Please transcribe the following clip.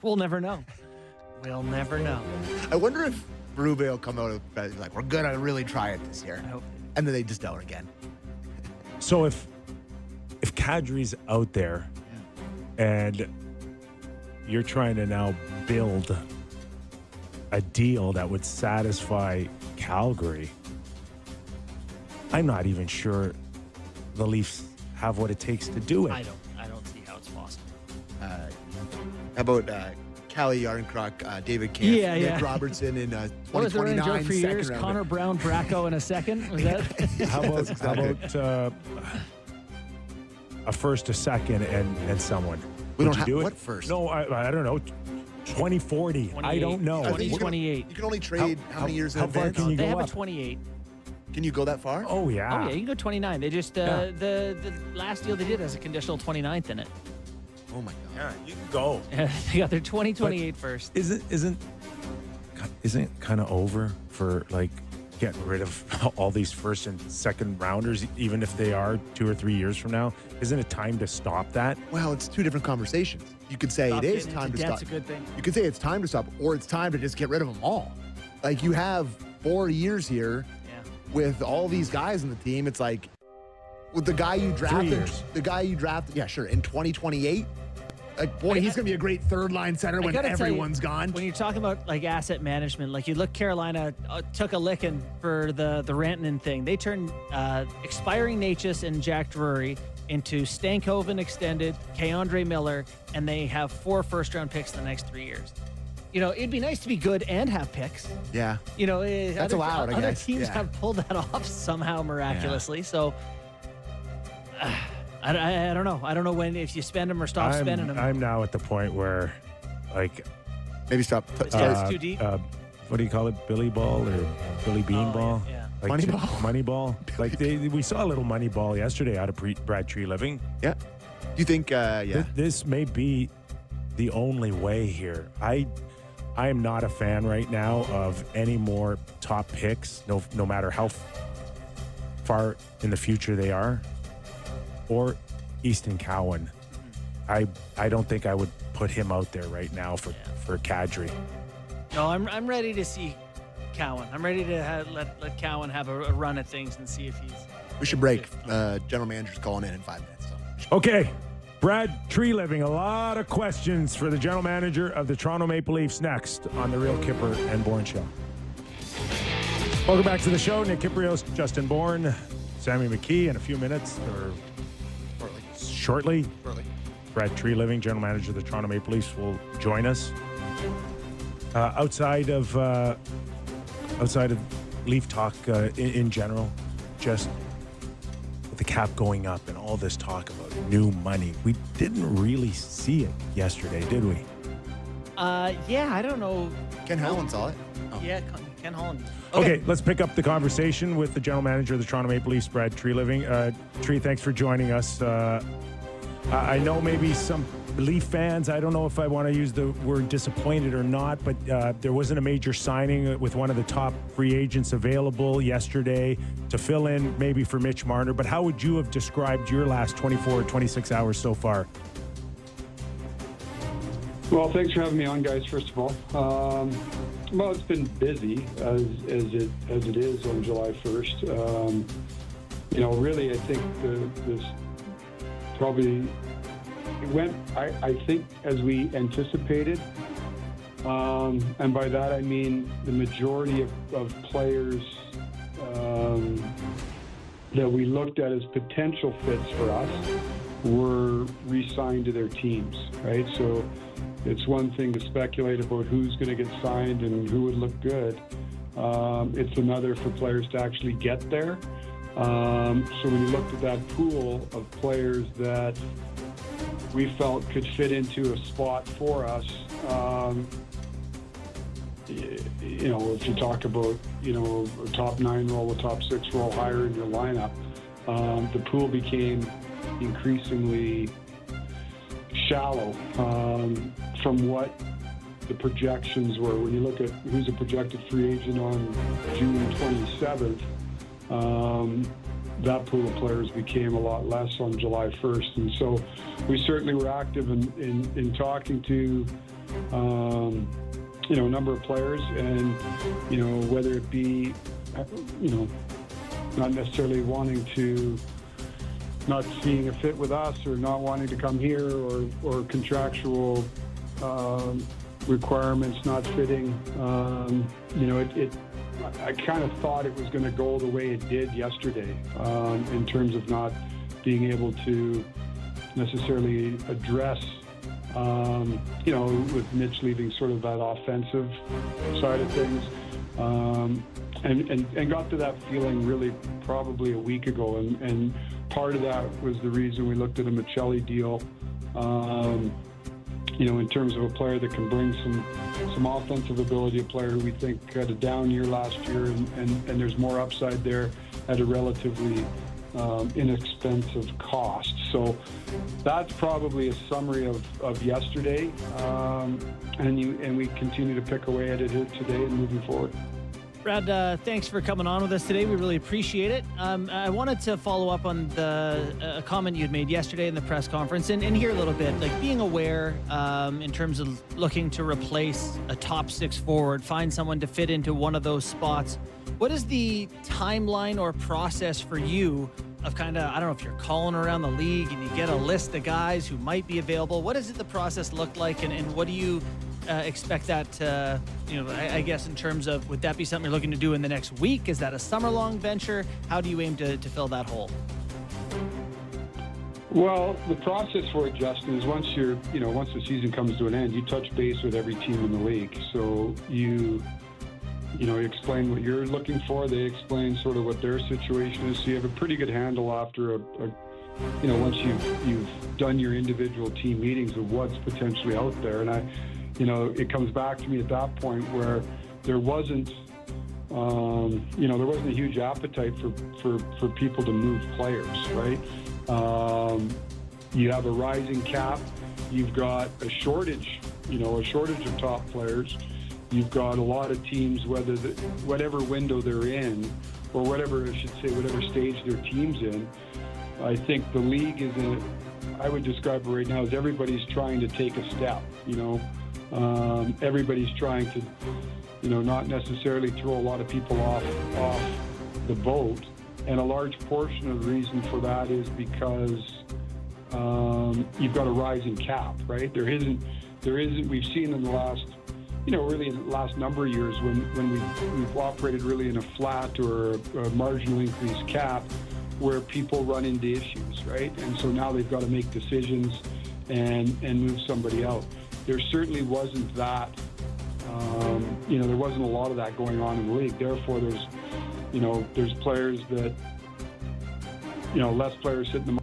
We'll never know. We'll never know. I wonder if Berube will come out of like, we're going to really try it this year. I hope. And then they just don't again. So if Kadri's out there and you're trying to now build a deal that would satisfy Calgary, I'm not even sure the Leafs have what it takes to do it. I don't see how it's possible. How about Callie Yarncroc, David Kampf, Nick Robertson in What was the running 2029 joke for years? second Connor round. Brown, Bracco in a second? Was that? How about a first, a second, and someone? We Would don't you have do it? what first? No, I don't know. 2040. I don't know. I think you can- 28. You can only trade how many years in how far advance? can you They go have a up? 28. Can you go that far? Oh, yeah. Oh, yeah, you can go 29. They just, the last deal they did has a conditional 29th in it. Oh my God. Yeah, you can go. They got their 2028 first. Isn't kind of over for like getting rid of all these first and second rounders, even if they are 2 or 3 years from now? Isn't it time to stop that? Well, it's two different conversations. You could say Stop it is getting time into to debt's stop. a good thing. You could say it's time to stop, or it's time to just get rid of them all. Like you have 4 years here Yeah. with all these guys on the team. It's like with the guy you 3 drafted, years. yeah, sure, in 2028. Like, boy, he's going to be a great third line center when gotta tell you, everyone's gone. When you're talking about like asset management, like you look, Carolina took a licking for the Rantanen thing. They turned expiring Natchez and Jack Drury into Stankoven extended, Keandre Miller, and they have 4 first-round picks in the next 3 years. You know, it'd be nice to be good and have picks. Yeah. You know, That's allowed, I other guess. teams Yeah. have pulled that off somehow miraculously. So I don't know. I don't know when, if you spend them or stop spending them. I'm now at the point where, like, Maybe stop. It's too deep. what do you call it? Billy Ball or Billy Bean Ball? yeah. Like Moneyball? Moneyball. Like we saw a little Moneyball yesterday out of Brad Tree Living. Yeah. Do you think, This may be the only way here. I am not a fan right now of any more top picks, no matter how far in the future they are, or Easton Cowan. I don't think I would put him out there right now for Kadri. No, I'm ready to see Cowan. I'm ready to let Cowan have a run at things and see if he's. we should break. General manager's calling in 5 minutes. So. Okay, Brad Tree Living, a lot of questions for the general manager of the Toronto Maple Leafs next on the Real Kipper and Bourne Show. Welcome back to the show. Nick Kypreos, Justin Bourne, Sammy McKee in a few minutes or shortly. Brad Tree Living, general manager of the Toronto Maple Leafs, will join us. Outside of Leaf talk in general, just with the cap going up and all this talk about new money, we didn't really see it yesterday, did we? Yeah, I don't know. Ken Holland saw it. Yeah, Ken Holland. Okay, let's pick up the conversation with the general manager of the Toronto Maple Leafs, Brad Tree Living. Tree, thanks for joining us. I know maybe some Leaf fans, I don't know if I want to use the word disappointed or not, but there wasn't a major signing with one of the top free agents available yesterday to fill in maybe for Mitch Marner. But how would you have described your last 24 or 26 hours so far? Well, thanks for having me on, guys, first of all. Well, it's been busy, as it is on July 1st. Really, I think this probably went, I think, as we anticipated. And by that, I mean the majority of players that we looked at as potential fits for us were re-signed to their teams, right? So it's one thing to speculate about who's going to get signed and who would look good. It's another for players to actually get there. So when you looked at that pool of players that we felt could fit into a spot for us, if you talk about, a top 9 role, a top 6 role higher in your lineup, the pool became increasingly shallow from what the projections were. When you look at who's a projected free agent on June 27th, that pool of players became a lot less on July 1st. And so we certainly were active in talking to, a number of players, and, whether it be, not necessarily wanting to, not seeing a fit with us or not wanting to come here, or contractual requirements not fitting. I kind of thought it was going to go the way it did yesterday, in terms of not being able to necessarily address, with Mitch leaving sort of that offensive side of things, and got to that feeling really probably a week ago, and part of that was the reason we looked at a Michelli deal, in terms of a player that can bring some offensive ability, a player who we think had a down year last year, and there's more upside there at a relatively inexpensive cost. So that's probably a summary of yesterday, and we continue to pick away at it today and moving forward. Brad, thanks for coming on with us today. We really appreciate it. I wanted to follow up on a comment you'd made yesterday in the press conference and hear a little bit, like being aware in terms of looking to replace a top six forward, find someone to fit into one of those spots. What is the timeline or process for you of kind of, I don't know if you're calling around the league and you get a list of guys who might be available. What does the process look like, and what do you expect that to, I guess in terms of, would that be something you're looking to do in the next week? Is that a summer-long venture? How do you aim to fill that hole? Well, the process for it, Justin, is once the season comes to an end, you touch base with every team in the league. So you explain what you're looking for. They explain sort of what their situation is. So you have a pretty good handle after once you've done your individual team meetings of what's potentially out there. And it comes back to me at that point where there wasn't a huge appetite for people to move players, right? You have a rising cap. You've got a shortage of top players. You've got a lot of teams, whatever window they're in, or whatever stage their team's in. I think the league I would describe it right now as everybody's trying to take a step, everybody's trying to, not necessarily throw a lot of people off the boat. And a large portion of the reason for that is because you've got a rising cap, right? There isn't, we've seen in the last, really in the last number of years when we've operated really in a flat or a marginal increase cap where people run into issues, right? And so now they've got to make decisions and move somebody out. There certainly wasn't that, there wasn't a lot of that going on in the league. Therefore, there's players that, less players hitting the